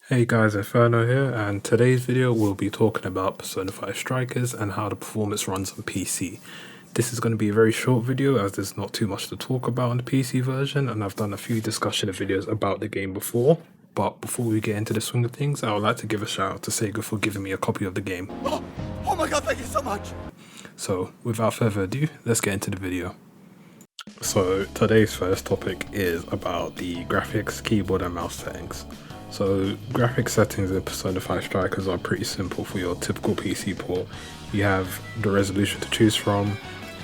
Hey guys, Inferno here, and today's video we'll be talking about Persona 5 Strikers and how the performance runs on PC. This is going to be a very short video as there's not too much to talk about on the PC version, and I've done a few discussion videos about the game before. But before we get into the swing of things, I would like to give a shout out to Sega for giving me a copy of the game. Oh my god, thank you so much! So without further ado, let's get into the video. So today's first topic is about the graphics, keyboard and mouse settings. So graphics settings in Persona 5 Strikers are pretty simple for your typical PC port. You have the resolution to choose from,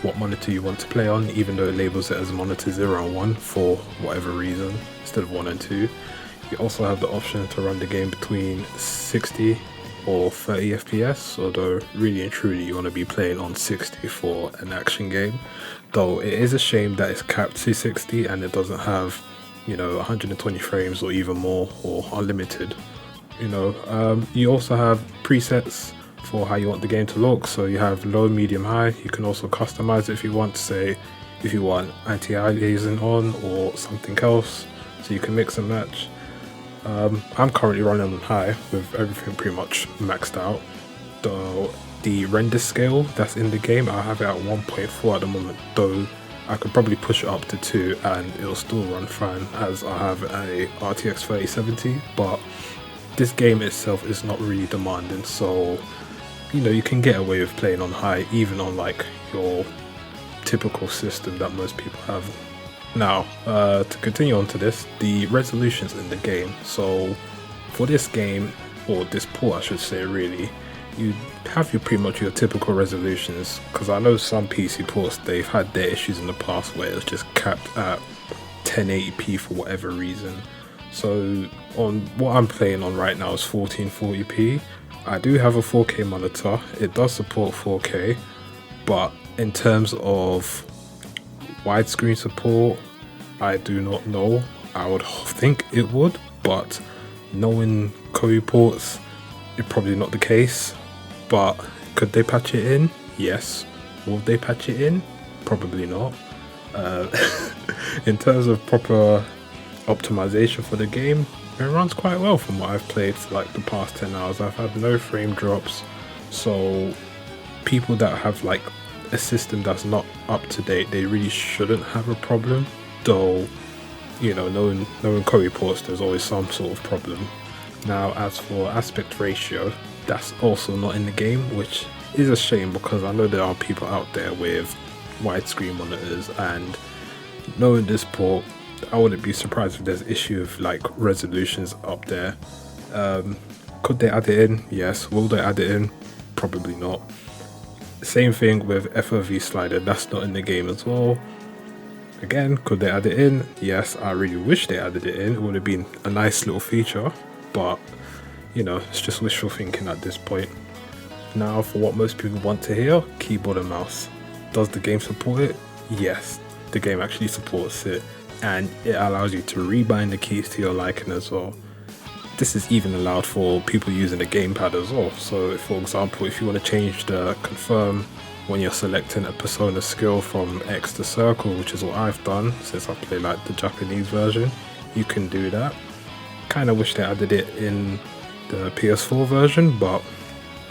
what monitor you want to play on, even though it labels it as monitor 0 and 1 for whatever reason instead of 1 and 2. You also have the option to run the game between 60 or 30 FPS, although really and truly you want to be playing on 60 for an action game. Though it is a shame that it's capped to 60 and it doesn't have 120 frames or even more or unlimited. You also have presets for how you want the game to look, so you have low, medium, high. You can also customize it if you want to, say if you want anti-aliasing on or something else, so you can mix and match. I'm currently running on high with everything pretty much maxed out. The render scale that's in the game, I have it at 1.4 at the moment, though I could probably push it up to 2 and it'll still run fine as I have a RTX 3070, but this game itself is not really demanding, so you can get away with playing on high even on like your typical system that most people have. Now, to continue on to this, the resolutions in the game. So for this game, or this port I should say really, you have pretty much your typical resolutions, because I know some PC ports, they've had their issues in the past where it's just capped at 1080p for whatever reason. So on what I'm playing on right now is 1440p. I do have a 4K monitor, it does support 4K, but in terms of widescreen support, I do not know. I would think it would, but knowing Koei ports, it's probably not the case. But could they patch it in? Yes. Will they patch it in? Probably not. In terms of proper optimization for the game, it runs quite well from what I've played for like the past 10 hours. I've had no frame drops, so people that have like a system that's not up to date, they really shouldn't have a problem. Though, knowing Koei ports, there's always some sort of problem. Now, as for aspect ratio, that's also not in the game, which is a shame because I know there are people out there with widescreen monitors, and knowing this port, I wouldn't be surprised if there's issue of like resolutions up there. Could they add it in? Yes. Will they add it in? Probably not. Same thing with FOV slider, that's not in the game as well. Again, could they add it in? Yes, I really wish they added it in. It would have been a nice little feature, but it's just wishful thinking at this point. Now, for what most people want to hear, keyboard and mouse. Does the game support it? Yes, the game actually supports it, and it allows you to rebind the keys to your liking as well. This is even allowed for people using a gamepad as well. So, for example, if you want to change the confirm when you're selecting a persona skill from X to circle, which is what I've done since I play like the Japanese version, you can do that. Kind of wish they added it in the PS4 version, but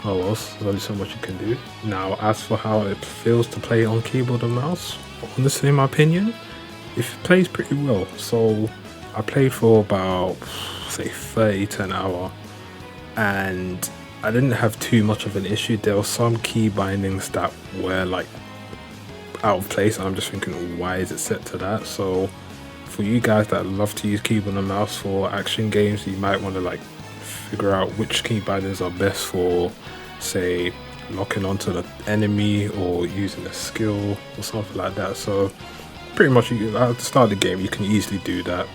oh well, there's only so much you can do. Now, as for how it feels to play on keyboard and mouse, honestly in my opinion, it plays pretty well. So I played for about say 30 to an hour and I didn't have too much of an issue. There were some key bindings that were like out of place, and I'm just thinking, why is it set to that? So for you guys that love to use keyboard and mouse for action games, you might want to like figure out which key bindings are best for, say, locking onto the enemy or using a skill or something like that. So pretty much at the start of the game you can easily do that.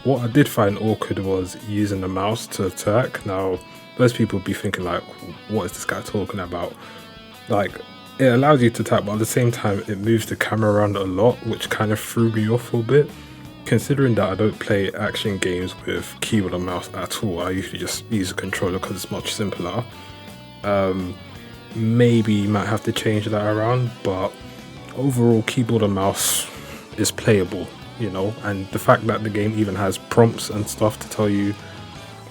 What I did find awkward was using the mouse to attack. Now, most people would be thinking like, what is this guy talking about? Like, it allows you to tap, but at the same time it moves the camera around a lot, which kind of threw me off a bit. Considering that I don't play action games with keyboard and mouse at all, I usually just use a controller because it's much simpler. Maybe you might have to change that around, but overall keyboard and mouse is playable. And the fact that the game even has prompts and stuff to tell you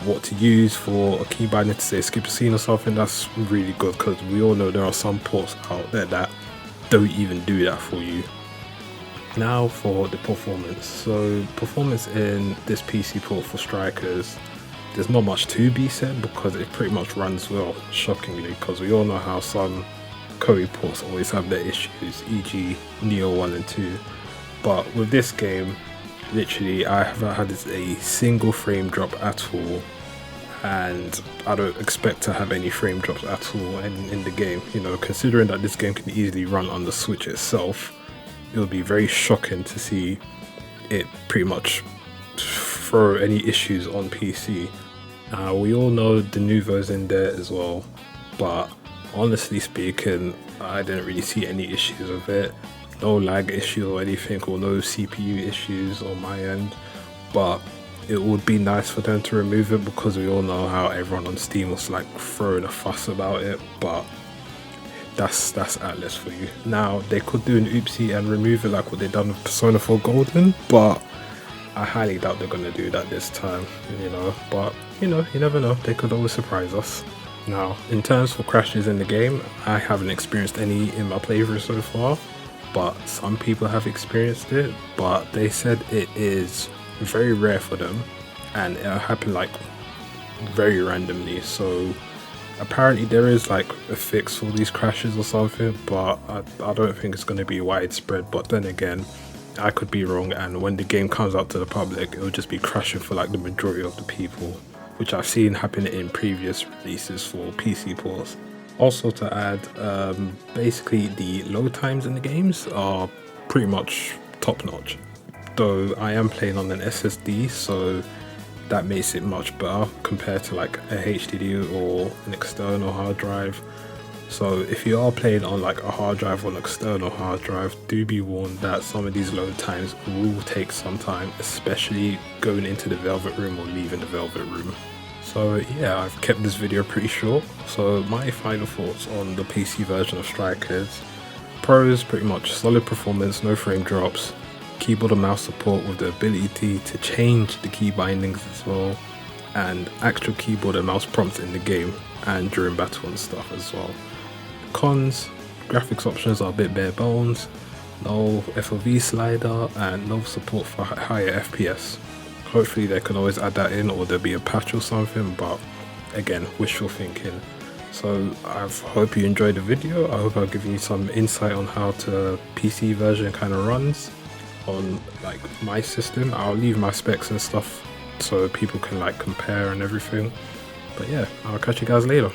what to use for a key binding to say skip a scene or something, that's really good, because we all know there are some ports out there that don't even do that for you. Now for the performance. So performance in this PC port for Strikers, there's not much to be said because it pretty much runs well, shockingly, because we all know how some Koei ports always have their issues, e.g. Neo 1 and 2. But with this game, literally I haven't had a single frame drop at all, and I don't expect to have any frame drops at all in the game. You know, considering that this game can easily run on the Switch itself, it would be very shocking to see it pretty much throw any issues on PC. We all know the Nuvo's in there as well, but honestly speaking, I didn't really see any issues with it. No lag issue or anything, or no CPU issues on my end, but it would be nice for them to remove it, because we all know how everyone on Steam was like throwing a fuss about it. But that's Atlas for you. Now they could do an oopsie and remove it like what they done with Persona 4 Golden, but I highly doubt they're gonna do that this time, you know. But you know, you never know, they could always surprise us. Now in terms of crashes in the game, I haven't experienced any in my playthrough so far, but some people have experienced it, but they said it is very rare for them and it'll happen like very randomly. So apparently there is like a fix for these crashes or something, but I don't think it's going to be widespread. But then again, I could be wrong, and when the game comes out to the public, it will just be crashing for like the majority of the people, which I've seen happen in previous releases for PC ports. Also to add, basically the load times in the games are pretty much top notch, though I am playing on an SSD, so that makes it much better compared to like a HDD or an external hard drive. So if you are playing on like a hard drive or an external hard drive, do be warned that some of these load times will take some time, especially going into the Velvet Room or leaving the Velvet Room. So yeah, I've kept this video pretty short. So my final thoughts on the PC version of Strikers. Pros, pretty much solid performance, no frame drops, keyboard and mouse support with the ability to change the key bindings as well, and actual keyboard and mouse prompts in the game and during battle and stuff as well. Cons, graphics options are a bit bare bones, no FOV slider and no support for higher FPS. Hopefully they can always add that in, or there'll be a patch or something, but again, wishful thinking. So I hope you enjoyed the video. I hope I've given you some insight on how the PC version kind of runs on like my system. I'll leave my specs and stuff so people can like compare and everything. But yeah, I'll catch you guys later.